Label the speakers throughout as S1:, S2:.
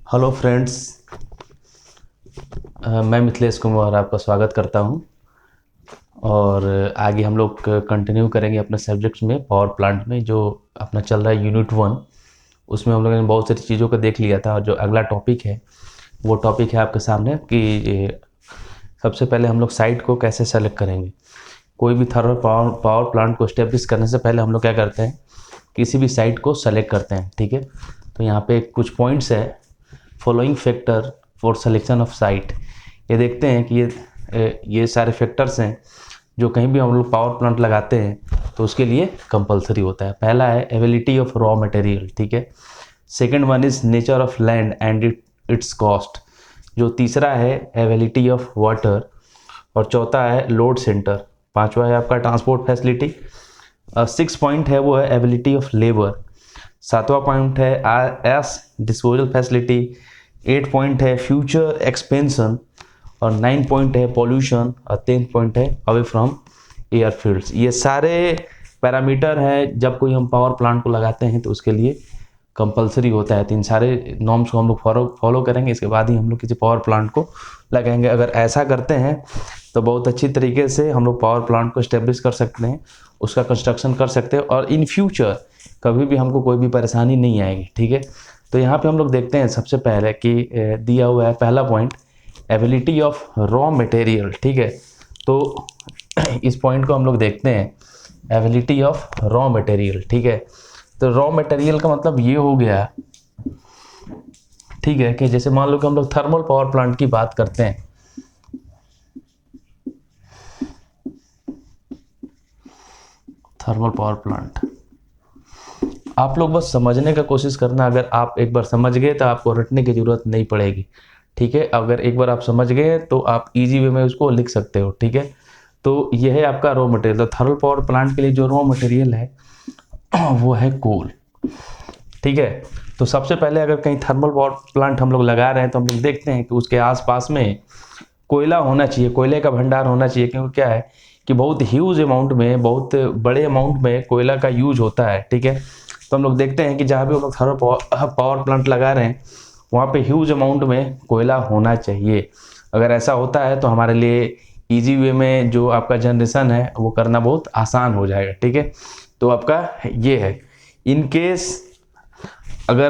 S1: Hello friends, मैं मिथिलेश कुमार आपका स्वागत करता हूं। और आगे हम लोग कंटिन्यू करेंगे अपने सब्जेक्ट्स में पावर प्लांट में जो अपना चल रहा है यूनिट 1। उसमें हम लोगों ने बहुत सारी चीज़ों को देख लिया था और जो अगला टॉपिक है वो टॉपिक है आपके सामने कि सबसे पहले हम लोग साइट को कैसे सेलेक्ट करेंगे। कोई भी थर्मल पावर प्लांट को इस्टेब्लिश करने से पहले हम लोग क्या करते हैं, किसी भी साइट को सेलेक्ट करते हैं। ठीक है, तो यहाँ पे कुछ पॉइंट्स है। Following factor for selection of site. ये देखते हैं कि ये सारे फैक्टर्स हैं जो कहीं भी हम लोग पावर प्लांट लगाते हैं तो उसके लिए कंपलसरी होता है। पहला है एबिलिटी ऑफ रॉ मटेरियल। ठीक है। Second one is nature of land and it's cost. जो तीसरा है एबिलिटी ऑफ वाटर। और चौथा है लोड सेंटर। पांचवा है आपका ट्रांसपोर्ट फैसिलिटी। 6 पॉइंट है वो है एबिलिटी ऑफ लेबर। 7वां पॉइंट है एस डिस्पोजल फैसिलिटी। 8 पॉइंट है फ्यूचर एक्सपेंशन। और 9 पॉइंट है पॉल्यूशन। और 10 पॉइंट है अवे फ्रॉम एयर फील्ड्स। ये सारे पैरामीटर हैं जब कोई हम पावर प्लांट को लगाते हैं तो उसके लिए कंपलसरी होता है। तो इन सारे नॉर्म्स को हम लोग फॉलो करेंगे, इसके बाद ही हम लोग किसी पावर प्लांट को लगाएंगे। अगर ऐसा करते हैं तो बहुत अच्छी तरीके से हम लोग पावर प्लांट को इस्टेब्लिश कर सकते हैं, उसका कंस्ट्रक्शन कर सकते हैं और इन फ्यूचर कभी भी हमको कोई भी परेशानी नहीं आएगी। ठीक है, तो यहाँ पे हम लोग देखते हैं सबसे पहले कि दिया हुआ है पहला point ability of raw material. ठीक है, तो इस पॉइंट को हम लोग देखते हैं एबिलिटी ऑफ रॉ मटेरियल। ठीक है, तो रॉ मटेरियल का मतलब ये हो गया, ठीक है, कि जैसे मान लो कि हम लोग थर्मल पावर प्लांट की बात करते हैं। थर्मल पावर प्लांट आप लोग बस समझने का कोशिश करना। अगर आप एक बार समझ गए तो आपको रटने की जरूरत नहीं पड़ेगी। ठीक है, अगर एक बार आप समझ गए तो आप इजी वे में उसको लिख सकते हो। ठीक है, तो यह है आपका रॉ मटेरियल। तो थर्मल पावर प्लांट के लिए जो रॉ मटेरियल है वो है कोल। ठीक है, तो सबसे पहले अगर कहीं थर्मल पावर प्लांट हम लोग लगा रहे हैं तो हम लोग देखते हैं कि उसके आसपास में कोयला होना चाहिए, कोयले का भंडार होना चाहिए। क्योंकि क्या है कि बहुत ह्यूज अमाउंट में, बहुत बड़े अमाउंट में कोयला का यूज होता है। ठीक है, तो हम लोग देखते हैं कि जहाँ भी हम लोग थर्मल पावर प्लांट लगा रहे हैं वहाँ पे ह्यूज अमाउंट में कोयला होना चाहिए। अगर ऐसा होता है तो हमारे लिए इजी वे में जो आपका जनरेशन है वो करना बहुत आसान हो जाएगा। ठीक है, तो आपका ये है। इन केस अगर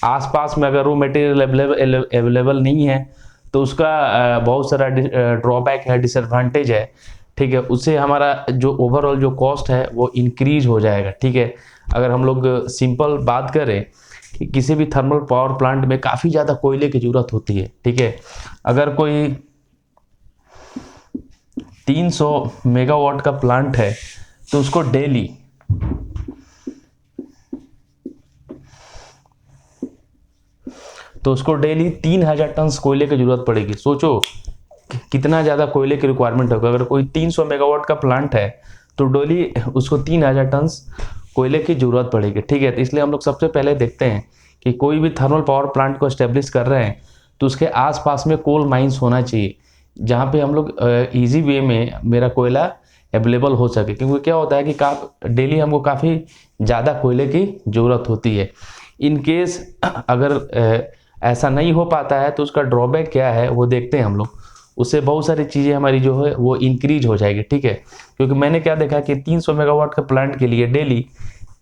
S1: आसपास में अगर रॉ मटेरियल अवेलेबल नहीं है तो उसका बहुत सारा ड्रॉबैक है, डिसएडवांटेज है। ठीक है, उससे हमारा जो ओवरऑल जो कॉस्ट है वो इंक्रीज हो जाएगा। ठीक है, अगर हम लोग सिंपल बात करें कि किसी भी थर्मल पावर प्लांट में काफ़ी ज़्यादा कोयले की ज़रूरत होती है। ठीक है, अगर कोई 300 मेगावाट का प्लांट है तो उसको डेली तो उसको डेली 3000 टन कोयले की जरूरत पड़ेगी। सोचो कितना ज़्यादा कोयले की रिक्वायरमेंट होगा। अगर कोई 300 मेगावाट का प्लांट है तो डेली उसको 3000 टन कोयले की जरूरत पड़ेगी। ठीक है, तो इसलिए हम लोग सबसे पहले देखते हैं कि कोई भी थर्मल पावर प्लांट को एस्टेब्लिश कर रहे हैं तो उसके आसपास में कोल माइंस होना चाहिए जहाँ पे हम लोग ईजी वे में मेरा कोयला अवेलेबल हो सके। क्योंकि क्या होता है कि डेली हमको काफ़ी ज़्यादा कोयले की ज़रूरत होती है। इन केस अगर ऐसा नहीं हो पाता है तो उसका ड्रॉबैक क्या है वो देखते हैं हम लोग। उससे बहुत सारी चीज़ें हमारी जो है वो इंक्रीज हो जाएगी। ठीक है, क्योंकि मैंने क्या देखा कि 300 मेगावाट का प्लांट के लिए डेली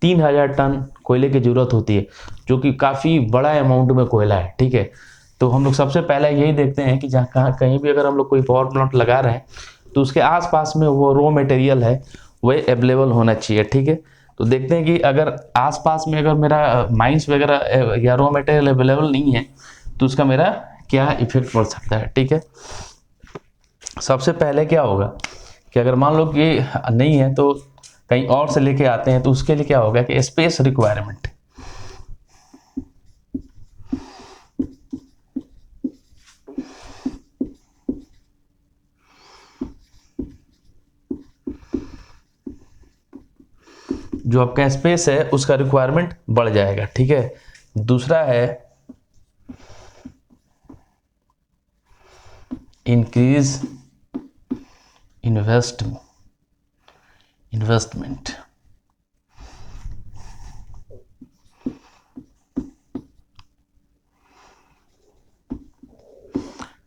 S1: 3000 टन कोयले की ज़रूरत होती है, जो कि काफ़ी बड़ा अमाउंट में कोयला है। ठीक है, तो हम लोग सबसे पहले यही देखते हैं कि जहाँ कहीं भी अगर हम लोग कोई पावर प्लांट लगा रहे हैं तो उसके आसपास में वो रॉ मटेरियल है वह अवेलेबल होना चाहिए। ठीक है, तो देखते हैं कि अगर आसपास में अगर मेरा माइंस वगैरह या रॉ मटेरियल अवेलेबल नहीं है तो उसका मेरा क्या इफेक्ट पड़ सकता है। ठीक है, सबसे पहले क्या होगा कि अगर मान लो कि नहीं है तो कहीं और से लेके आते हैं तो उसके लिए क्या होगा कि स्पेस रिक्वायरमेंट। जो आपका स्पेस है उसका रिक्वायरमेंट बढ़ जाएगा। ठीक है, दूसरा है इंक्रीज इन्वेस्टमेंट।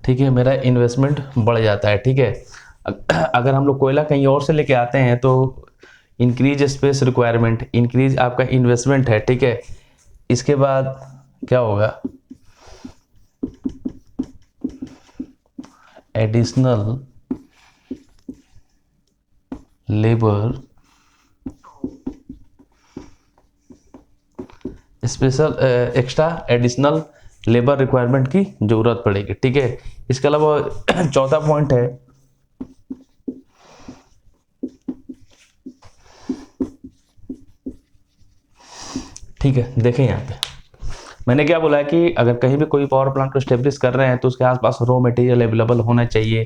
S1: ठीक है, मेरा इन्वेस्टमेंट बढ़ जाता है। ठीक है, अगर हम लोग कोयला कहीं और से लेके आते हैं तो इंक्रीज स्पेस रिक्वायरमेंट, इंक्रीज आपका इन्वेस्टमेंट है। ठीक है, इसके बाद क्या होगा, additional labour, special extra additional labour requirement की जरूरत पड़ेगी। ठीक है, इसके अलावा चौथा पॉइंट है ठीक है, देखें यहाँ पे मैंने क्या बोला है कि अगर कहीं भी कोई पावर प्लांट को स्टेब्लिश कर रहे हैं तो उसके आसपास रॉ मटेरियल अवेलेबल होना चाहिए,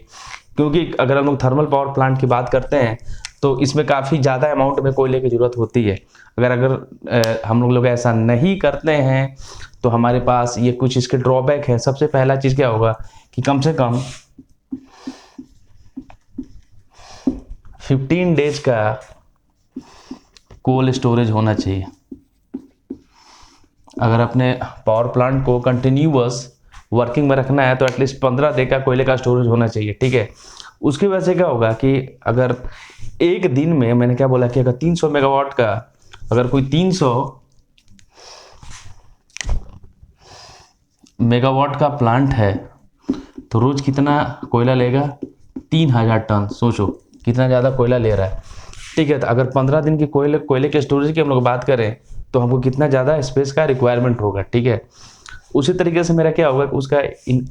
S1: क्योंकि अगर हम लोग थर्मल पावर प्लांट की बात करते हैं तो इसमें काफ़ी ज़्यादा अमाउंट में कोयले की ज़रूरत होती है। अगर हम लोग ऐसा नहीं करते हैं तो हमारे पास ये कुछ इसके ड्रॉबैक है। सबसे पहला चीज़ क्या होगा कि कम से कम 15 डेज का कोल्ड स्टोरेज होना चाहिए। अगर अपने पावर प्लांट को कंटिन्यूअस वर्किंग में रखना है तो एटलीस्ट 15 दिन का कोयले का स्टोरेज होना चाहिए। ठीक है, उसकी वजह से क्या होगा कि अगर एक दिन में, मैंने क्या बोला कि अगर 300 मेगावाट का, अगर कोई 300 मेगावाट का प्लांट है तो रोज कितना कोयला लेगा, 3000 टन। सोचो कितना ज़्यादा कोयला ले रहा है। ठीक है, तो अगर 15 दिन की कोयले के स्टोरेज की हम लोग बात करें तो हमको कितना ज़्यादा स्पेस का रिक्वायरमेंट होगा। ठीक है, उसी तरीके से मेरा क्या होगा कि उसका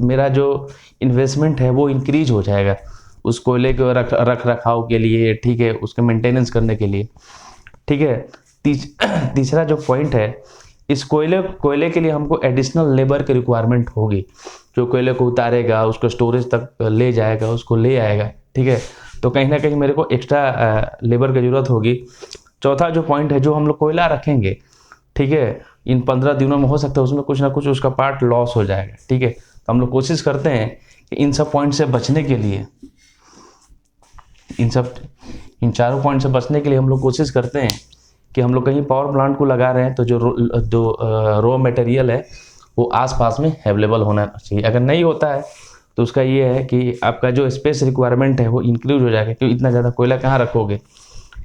S1: मेरा जो इन्वेस्टमेंट है वो इंक्रीज हो जाएगा उस कोयले को रख रखाव के लिए। ठीक है, उसके मेंटेनेंस करने के लिए। ठीक है, तीसरा जो पॉइंट है, इस कोयले के लिए हमको एडिशनल लेबर की रिक्वायरमेंट होगी, जो कोयले को उतारेगा, उसको स्टोरेज तक ले जाएगा, उसको ले आएगा। ठीक है, तो कहीं ना कहीं मेरे को एक्स्ट्रा लेबर की ज़रूरत होगी। चौथा जो पॉइंट है, जो हम लोग कोयला रखेंगे, ठीक है, इन 15 दिनों में हो सकता है उसमें कुछ ना कुछ उसका पार्ट लॉस हो जाएगा। ठीक है, तो हम लोग कोशिश करते हैं कि इन सब पॉइंट से बचने के लिए, इन चारों पॉइंट से बचने के लिए हम लोग कोशिश करते हैं कि हम लोग कहीं पावर प्लांट को लगा रहे हैं तो जो रॉ मटेरियल है वो आसपास में अवेलेबल होना चाहिए। अगर नहीं होता है तो उसका ये है कि आपका जो स्पेस रिक्वायरमेंट है वो इंक्रीज हो जाएगा, क्योंकि इतना ज़्यादा कोयला कहाँ रखोगे।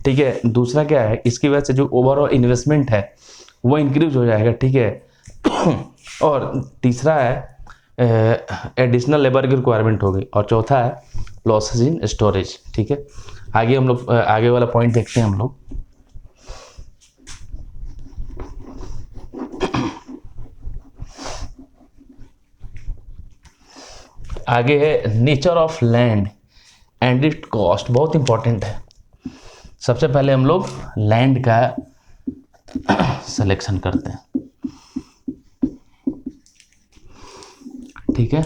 S1: ठीक है, दूसरा क्या है, इसकी वजह से जो ओवरऑल इन्वेस्टमेंट है वो इंक्रीज हो जाएगा। ठीक है, और तीसरा है एडिशनल लेबर की रिक्वायरमेंट होगी, और चौथा है लॉसेस इन स्टोरेज। ठीक है, आगे हम लोग आगे वाला पॉइंट देखते हैं हम लोग। आगे है nature of land and it cost, बहुत इंपॉर्टेंट है। सबसे पहले हम लोग लैंड का सिलेक्शन करते हैं। ठीक है,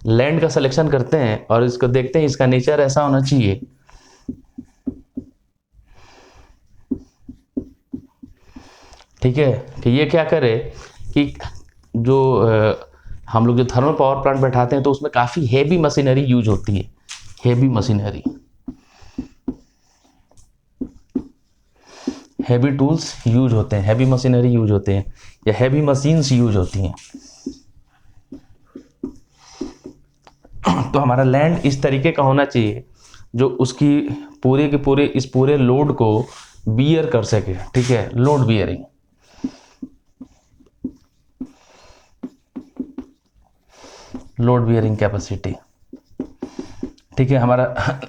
S1: लैंड का सिलेक्शन करते हैं और इसको देखते हैं, इसका नेचर ऐसा होना चाहिए ठीक है कि ये क्या करे कि जो हम लोग जो थर्मल पावर प्लांट बैठाते हैं तो उसमें काफ़ी हेवी मशीनरी यूज होती है। Heavy machinery, heavy tools use होते हैं, हैवी मशीनरी यूज होते हैं, या हैवी मशीन्स यूज होती हैं। तो हमारा लैंड इस तरीके का होना चाहिए जो उसकी पूरे के पूरे इस पूरे लोड को बियर कर सके। ठीक है, load bearing. Load bearing capacity. ठीक है, हमारा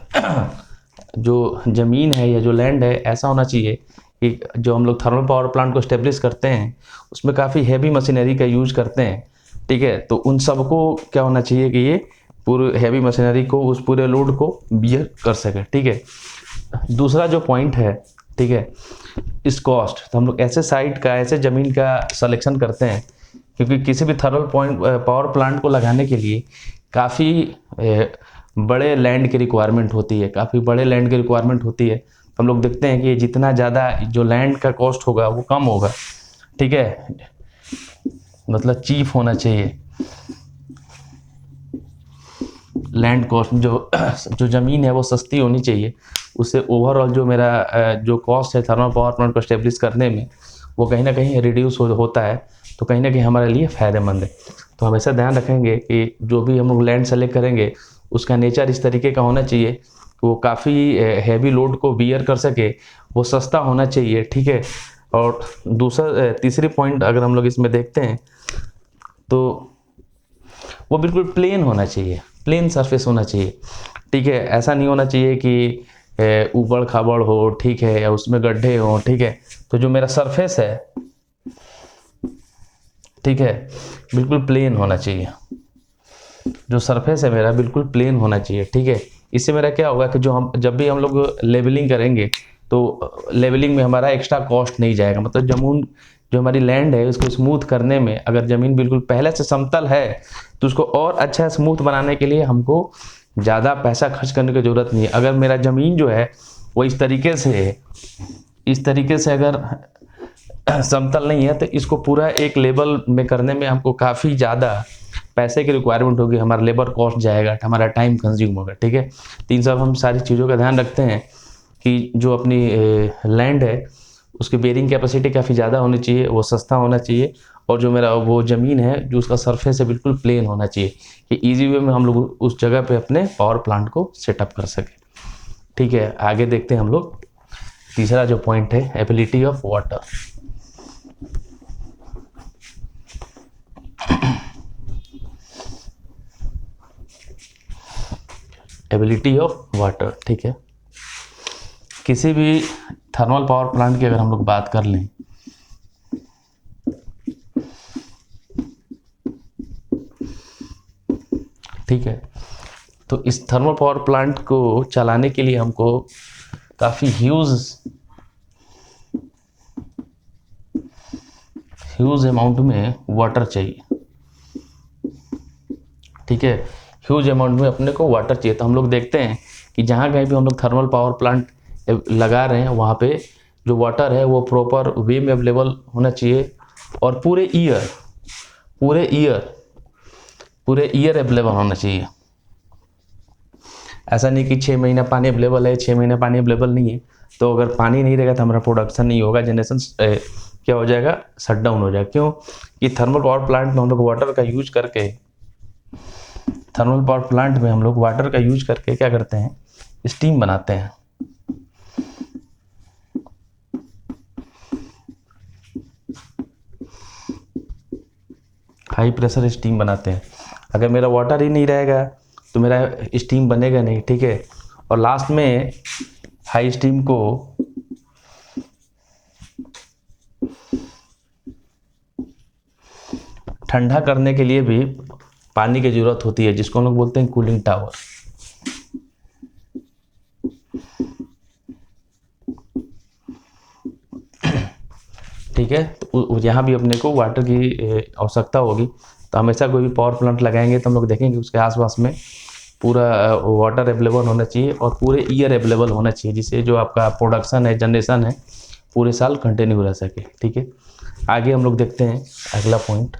S1: जो ज़मीन है या जो लैंड है ऐसा होना चाहिए कि जो हम लोग थर्मल पावर प्लांट को स्टेब्लिश करते हैं उसमें काफ़ी हैवी मशीनरी का यूज करते हैं। ठीक है, तो उन सबको क्या होना चाहिए कि ये पूरे हैवी मशीनरी को उस पूरे लोड को बियर कर सके। ठीक है, दूसरा जो पॉइंट है, ठीक है, इस कॉस्ट। तो हम लोग ऐसे साइट का, ऐसे ज़मीन का सिलेक्शन करते हैं क्योंकि किसी भी थर्मल पावर प्लांट को लगाने के लिए काफ़ी बड़े लैंड की रिक्वायरमेंट होती है, काफ़ी बड़े लैंड की रिक्वायरमेंट होती है। तो हम लोग देखते हैं कि जितना ज़्यादा जो लैंड का कॉस्ट होगा वो कम होगा। ठीक है, मतलब चीप होना चाहिए लैंड कॉस्ट। जो ज़मीन है वो सस्ती होनी चाहिए, उससे ओवरऑल जो मेरा जो कॉस्ट है थर्मल पावर प्लांट को स्टेब्लिश करने में वो कहीं ना कहीं रिड्यूस होता है, तो कहीं ना कहीं हमारे लिए फ़ायदेमंद है। तो हमेशा ध्यान रखेंगे कि जो भी हम लोग लैंड सेलेक्ट करेंगे उसका नेचर इस तरीके का होना चाहिए कि वो काफ़ी हैवी लोड को बियर कर सके, वो सस्ता होना चाहिए, ठीक है। और दूसरा तीसरी पॉइंट अगर हम लोग इसमें देखते हैं तो वो बिल्कुल प्लेन होना चाहिए, प्लेन सरफेस होना चाहिए, ठीक है। ऐसा नहीं होना चाहिए कि ऊबड़ खाबड़ हो, ठीक है, या उसमें गड्ढे हो, ठीक है। तो जो मेरा सरफेस है, ठीक है, बिल्कुल प्लेन होना चाहिए। जो सरफेस है मेरा बिल्कुल प्लेन होना चाहिए, ठीक है। इससे मेरा क्या होगा कि जो हम जब भी हम लोग लेवलिंग करेंगे तो लेवलिंग में हमारा एक्स्ट्रा कॉस्ट नहीं जाएगा। मतलब जमीन जो हमारी लैंड है उसको स्मूथ करने में, अगर ज़मीन बिल्कुल पहले से समतल है तो उसको और अच्छा स्मूथ बनाने के लिए हमको ज़्यादा पैसा खर्च करने की ज़रूरत नहीं है। अगर मेरा ज़मीन जो है वो इस तरीके से है, इस तरीके से अगर समतल नहीं है तो इसको पूरा एक लेवल में करने में हमको काफ़ी ज़्यादा पैसे की रिक्वायरमेंट होगी, हमारा लेबर कॉस्ट जाएगा, हमारा टाइम कंज्यूम होगा, ठीक है। तो इन सब हम सारी चीज़ों का ध्यान रखते हैं कि जो अपनी लैंड है उसकी बेयरिंग कैपेसिटी काफ़ी ज़्यादा होनी चाहिए, वो सस्ता होना चाहिए, और जो मेरा वो ज़मीन है जो उसका सरफेस है बिल्कुल प्लेन होना चाहिए कि ईजी वे में हम लोग उस जगह पे अपने पावर प्लांट को सेटअप कर सकें, ठीक है। आगे देखते हैं हम लोग तीसरा जो पॉइंट है, ability of water. Ability of water, ठीक है। किसी भी थर्मल पावर प्लांट की अगर हम लोग बात कर लें ठीक है, तो इस थर्मल पावर प्लांट को चलाने के लिए हमको काफ़ी ह्यूज अमाउंट में वाटर चाहिए, ठीक है। ह्यूज अमाउंट में अपने को वाटर चाहिए। तो हम लोग देखते हैं कि जहाँ कहीं भी हम लोग थर्मल पावर प्लांट लगा रहे हैं वहाँ पे जो वाटर है वो प्रॉपर वे में अवेलेबल होना चाहिए, और पूरे ईयर अवेलेबल होना चाहिए। ऐसा नहीं कि 6 महीना पानी अवेलेबल है, 6 महीना पानी अवेलेबल नहीं है, तो अगर पानी नहीं रहेगा तो हमारा प्रोडक्शन नहीं होगा, जनरेशन क्या हो जाएगा, शट डाउन हो जाएगा। क्यों कि थर्मल पावर प्लांट में हम लोग वाटर का यूज करके क्या करते हैं, स्टीम बनाते हैं। हाई प्रेशर स्टीम बनाते हैं। अगर मेरा वाटर ही नहीं रहेगा तो मेरा स्टीम बनेगा नहीं, ठीक है। और लास्ट में हाई स्टीम को ठंडा करने के लिए भी पानी की ज़रूरत होती है, जिसको हम लोग बोलते हैं कूलिंग टावर, ठीक है। तो यहाँ भी अपने को वाटर की आवश्यकता होगी। तो हमेशा कोई भी पावर प्लांट लगाएंगे तो हम लोग देखेंगे उसके आसपास में पूरा वाटर अवेलेबल होना चाहिए और पूरे ईयर अवेलेबल होना चाहिए, जिससे जो आपका प्रोडक्शन है, जनरेशन है, पूरे साल कंटिन्यू रह सके, ठीक है। आगे हम लोग देखते हैं अगला पॉइंट,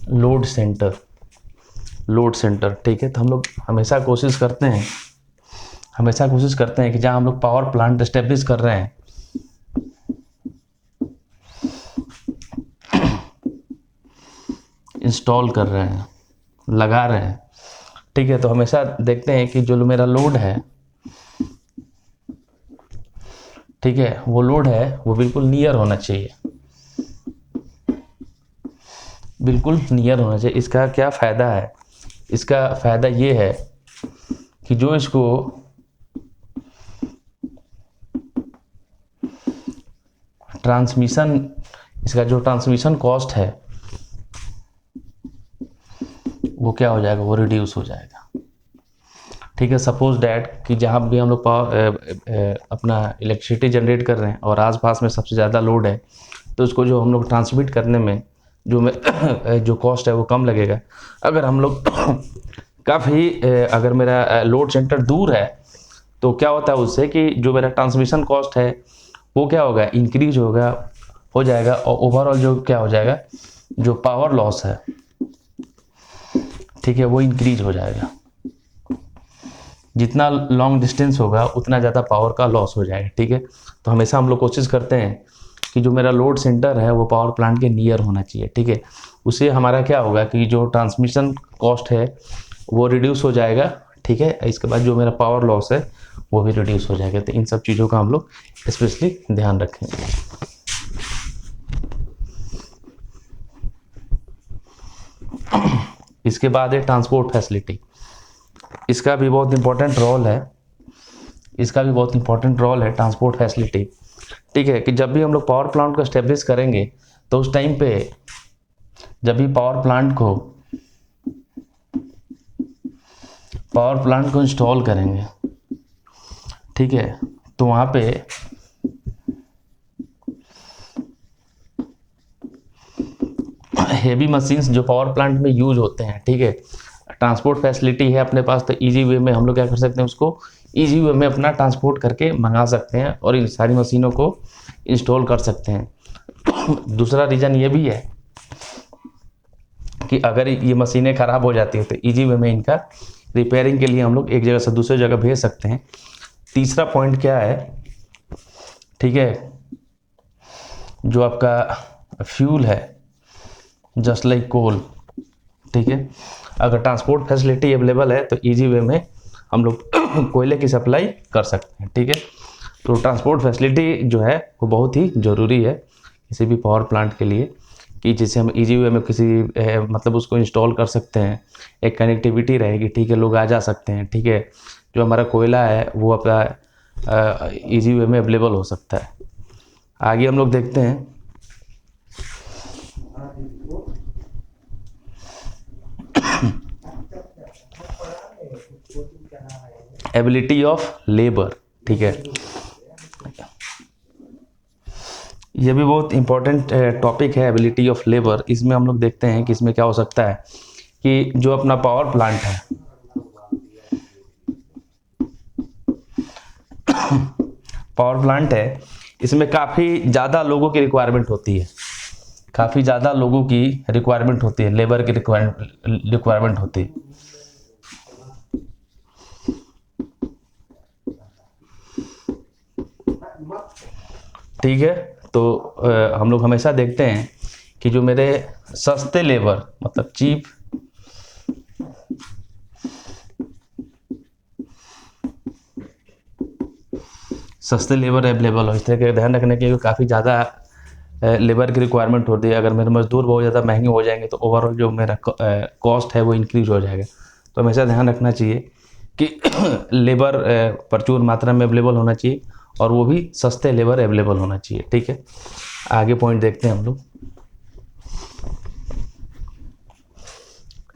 S1: लोड सेंटर, ठीक है। तो हम लोग हमेशा कोशिश करते हैं कि जहाँ हम लोग पावर प्लांट एस्टेब्लिश कर रहे हैं इंस्टॉल कर रहे हैं, लगा रहे हैं, ठीक है। तो हमेशा देखते हैं कि जो मेरा लोड है, ठीक है, वो लोड है वो बिल्कुल नियर होना चाहिए, बिल्कुल नियर होना चाहिए। इसका क्या फ़ायदा है, इसका फ़ायदा ये है कि जो इसको इसका जो ट्रांसमिशन कॉस्ट है वो क्या हो जाएगा, वो रिड्यूस हो जाएगा, ठीक है। सपोज डैट कि जहाँ भी हम लोग अपना इलेक्ट्रिसिटी जनरेट कर रहे हैं और आसपास में सबसे ज़्यादा लोड है, तो उसको जो हम लोग ट्रांसमिट करने में जो कॉस्ट है वो कम लगेगा। अगर हम लोग काफ़ी अगर मेरा लोड सेंटर दूर है तो क्या होता है उससे कि जो मेरा ट्रांसमिशन कॉस्ट है वो क्या होगा, इंक्रीज हो जाएगा, और ओवरऑल जो क्या हो जाएगा, जो पावर लॉस है, ठीक है, वो इंक्रीज हो जाएगा। जितना लॉन्ग डिस्टेंस होगा उतना ज़्यादा पावर का लॉस हो जाएगा, ठीक है। तो हमेशा हम लोग कोशिश करते हैं कि जो मेरा लोड सेंटर है वो पावर प्लांट के नियर होना चाहिए, ठीक है। उससे हमारा क्या होगा कि जो ट्रांसमिशन कॉस्ट है वो रिड्यूस हो जाएगा, ठीक है। इसके बाद जो मेरा पावर लॉस है वो भी रिड्यूस हो जाएगा। तो इन सब चीज़ों का हम लोग स्पेशली ध्यान रखेंगे। इसके बाद है ट्रांसपोर्ट फैसिलिटी। इसका भी बहुत इंपॉर्टेंट रोल है, ट्रांसपोर्ट फैसिलिटी, ठीक है। कि जब भी हम लोग पावर प्लांट को एस्टेब्लिश करेंगे तो उस टाइम पे जब भी पावर प्लांट को इंस्टॉल करेंगे, ठीक है, तो वहाँ पे हेवी मशीन्स जो पावर प्लांट में यूज होते हैं, ठीक है। ट्रांसपोर्ट फैसिलिटी है अपने पास तो इजी वे में हम लोग क्या कर सकते हैं, उसको इजी वे में अपना ट्रांसपोर्ट करके मंगा सकते हैं और इन सारी मशीनों को इंस्टॉल कर सकते हैं। दूसरा रीज़न ये भी है कि अगर ये मशीनें ख़राब हो जाती हैं तो इजी वे में इनका रिपेयरिंग के लिए हम लोग एक जगह से दूसरी जगह भेज सकते हैं। तीसरा पॉइंट क्या है, ठीक है, जो आपका फ्यूल है जस्ट लाइक कोल, ठीक है। अगर ट्रांसपोर्ट फैसिलिटी अवेलेबल है तो इजी वे में हम लोग कोयले की सप्लाई कर सकते हैं, ठीक है। तो ट्रांसपोर्ट फैसिलिटी जो है वो बहुत ही ज़रूरी है किसी भी पावर प्लांट के लिए, कि जिससे हम इजी वे में किसी मतलब उसको इंस्टॉल कर सकते हैं, एक कनेक्टिविटी रहेगी, ठीक है, लोग आ जा सकते हैं, ठीक है। जो हमारा कोयला है वो अपना इजी वे में अवेलेबल हो सकता है। आगे हम लोग देखते हैं एबिलिटी ऑफ लेबर, ठीक है। ये भी बहुत इंपॉर्टेंट टॉपिक है, एबिलिटी ऑफ लेबर। इसमें हम लोग देखते हैं कि इसमें क्या हो सकता है कि जो अपना पावर प्लांट है इसमें काफ़ी ज़्यादा लोगों की रिक्वायरमेंट होती है, लेबर की रिक्वायरमेंट होती है। ठीक है, तो हम लोग हमेशा देखते हैं कि जो मेरे सस्ते लेबर मतलब चीप सस्ते लेबर अवेलेबल हो, इस तरह का ध्यान रखने के काफ़ी ज़्यादा लेबर की रिक्वायरमेंट होती है। अगर मेरे मजदूर बहुत ज़्यादा महंगे हो जाएंगे तो ओवरऑल जो मेरा कॉस्ट है वो इंक्रीज हो जाएगा। तो हमेशा ध्यान रखना चाहिए कि लेबर प्रचुर मात्रा में अवेलेबल होना चाहिए और वो भी सस्ते लेबर अवेलेबल होना चाहिए, ठीक है। आगे पॉइंट देखते हैं हम लोग।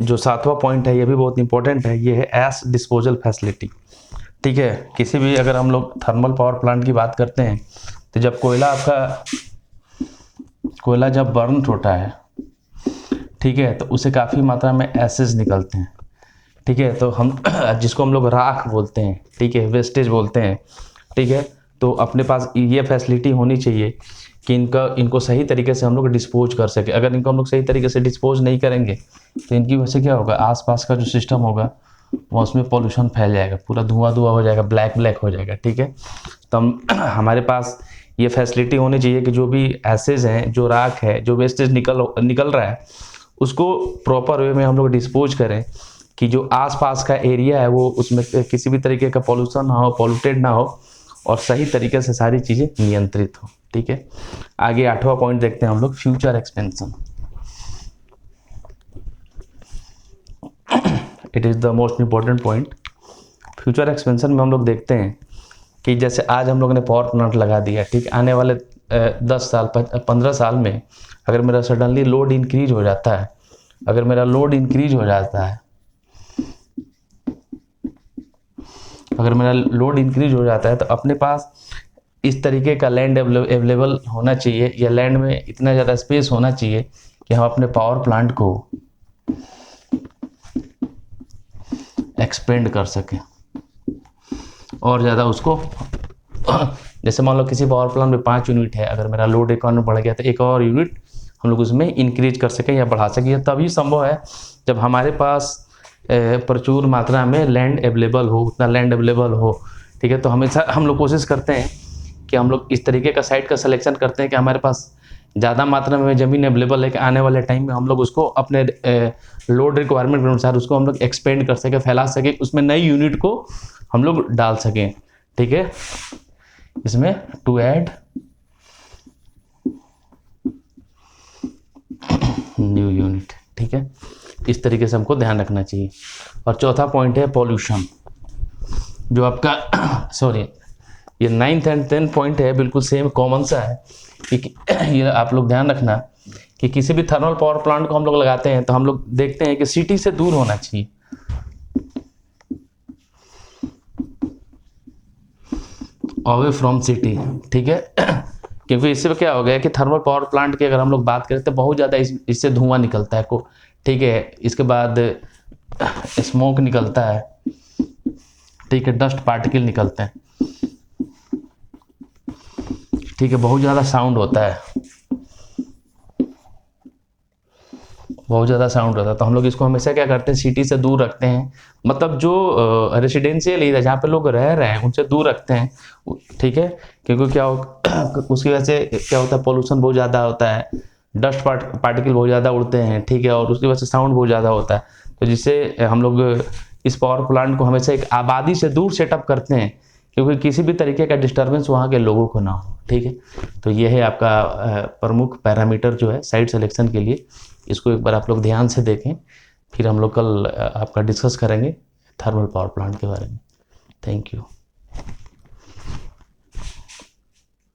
S1: जो 7वां पॉइंट है ये भी बहुत इंपॉर्टेंट है, ये है एश डिस्पोजल फैसिलिटी, ठीक है। किसी भी अगर हम लोग थर्मल पावर प्लांट की बात करते हैं तो जब कोयला जब बर्न होता है, ठीक है, तो उसे काफ़ी मात्रा में एसेस निकलते हैं, ठीक है। तो हम जिसको हम लोग राख बोलते हैं, ठीक है, वेस्टेज बोलते हैं, ठीक है। तो अपने पास ये फैसिलिटी होनी चाहिए कि इनको सही तरीके से हम लोग डिस्पोज कर सके। अगर इनको हम लोग सही तरीके से डिस्पोज नहीं करेंगे तो इनकी वजह से क्या होगा, आसपास का जो सिस्टम होगा वो उसमें पॉल्यूशन फैल जाएगा, पूरा धुआं हो जाएगा, ब्लैक हो जाएगा, ठीक है। तो हमारे पास ये फैसिलिटी होनी चाहिए कि जो भी एसेज हैं, जो राख है, जो वेस्टेज निकल रहा है, उसको प्रॉपर वे में हम लोग डिस्पोज करें कि जो आसपास का एरिया है वो उसमें किसी भी तरीके का पॉल्यूशन ना हो, पॉल्यूटेड ना हो और सही तरीके से सारी चीज़ें नियंत्रित हो, ठीक है। आगे 8वां पॉइंट देखते हैं हम लोग, future expansion. It is the most important point. Future expansion में हम लोग देखते हैं कि जैसे आज हम लोगों ने पावर प्लांट लगा दिया, ठीक, आने वाले 10 साल 15 साल में अगर मेरा सडनली लोड इंक्रीज हो जाता है, तो अपने पास इस तरीके का लैंड अवेलेबल होना चाहिए या लैंड में इतना ज़्यादा स्पेस होना चाहिए कि हम अपने पावर प्लांट को एक्सपेंड कर सकें और ज़्यादा उसको जैसे मान लो किसी पावर प्लांट में 5 यूनिट है, अगर मेरा लोड एक और बढ़ गया तो एक और यूनिट हम लोग उसमें इंक्रीज कर सकें या बढ़ा सकें। तभी संभव है जब हमारे पास प्रचुर मात्रा में लैंड अवेलेबल हो, उतना लैंड अवेलेबल हो, ठीक है। तो हमेशा हम लोग कोशिश करते हैं कि हम लोग इस तरीके का साइट का सिलेक्शन करते हैं कि हमारे पास ज़्यादा मात्रा में ज़मीन अवेलेबल है कि आने वाले टाइम में हम लोग उसको अपने लोड रिक्वायरमेंट के अनुसार उसको हम लोग एक्सपेंड कर सकें, फैला सकें, उसमें नई यूनिट को हम लोग डाल सकें, ठीक है। इसमें टू ऐड न्यू यूनिट, ठीक है। इस तरीके से हमको ध्यान रखना चाहिए। और चौथा पॉइंट है पॉल्यूशन, जो आपका सॉरी ये 9th एंड 10th पॉइंट है, बिल्कुल सेम कॉमन सा है कि ये आप लोग ध्यान रखना कि किसी भी थर्मल पावर प्लांट को हम लोग लगाते हैं तो हम लोग देखते हैं कि सिटी से दूर होना चाहिए, अवे फ्रॉम सिटी, ठीक है। क्योंकि इससे क्या हो गया कि थर्मल पावर प्लांट की अगर हम लोग बात करें तो बहुत ज़्यादा इससे धुआं निकलता है को, ठीक है। इसके बाद स्मोक निकलता है, ठीक है, डस्ट पार्टिकल निकलते हैं, ठीक है, बहुत ज़्यादा साउंड होता है, बहुत ज़्यादा साउंड होता है। तो हम लोग इसको हमेशा क्या करते हैं, सिटी से दूर रखते हैं, मतलब जो रेसिडेंशियल एरिया जहाँ पे लोग रह रहे हैं उनसे दूर रखते हैं, ठीक है। क्योंकि क्या उसकी वजह से क्या होता है, पोल्यूशन बहुत ज़्यादा होता है, डस्ट पार्टिकल बहुत ज़्यादा उड़ते हैं, ठीक है, और उसकी वजह से साउंड बहुत ज़्यादा होता है। तो जिससे हम लोग इस पावर प्लांट को हमेशा एक आबादी से दूर सेटअप करते हैं, क्योंकि किसी भी तरीके का डिस्टर्बेंस वहाँ के लोगों को ना हो, ठीक है। तो ये है आपका प्रमुख पैरामीटर जो है साइट सिलेक्शन के लिए। इसको एक बार आप लोग ध्यान से देखें, फिर हम लोग कल आपका डिस्कस करेंगे थर्मल पावर प्लांट के बारे में। Thank you.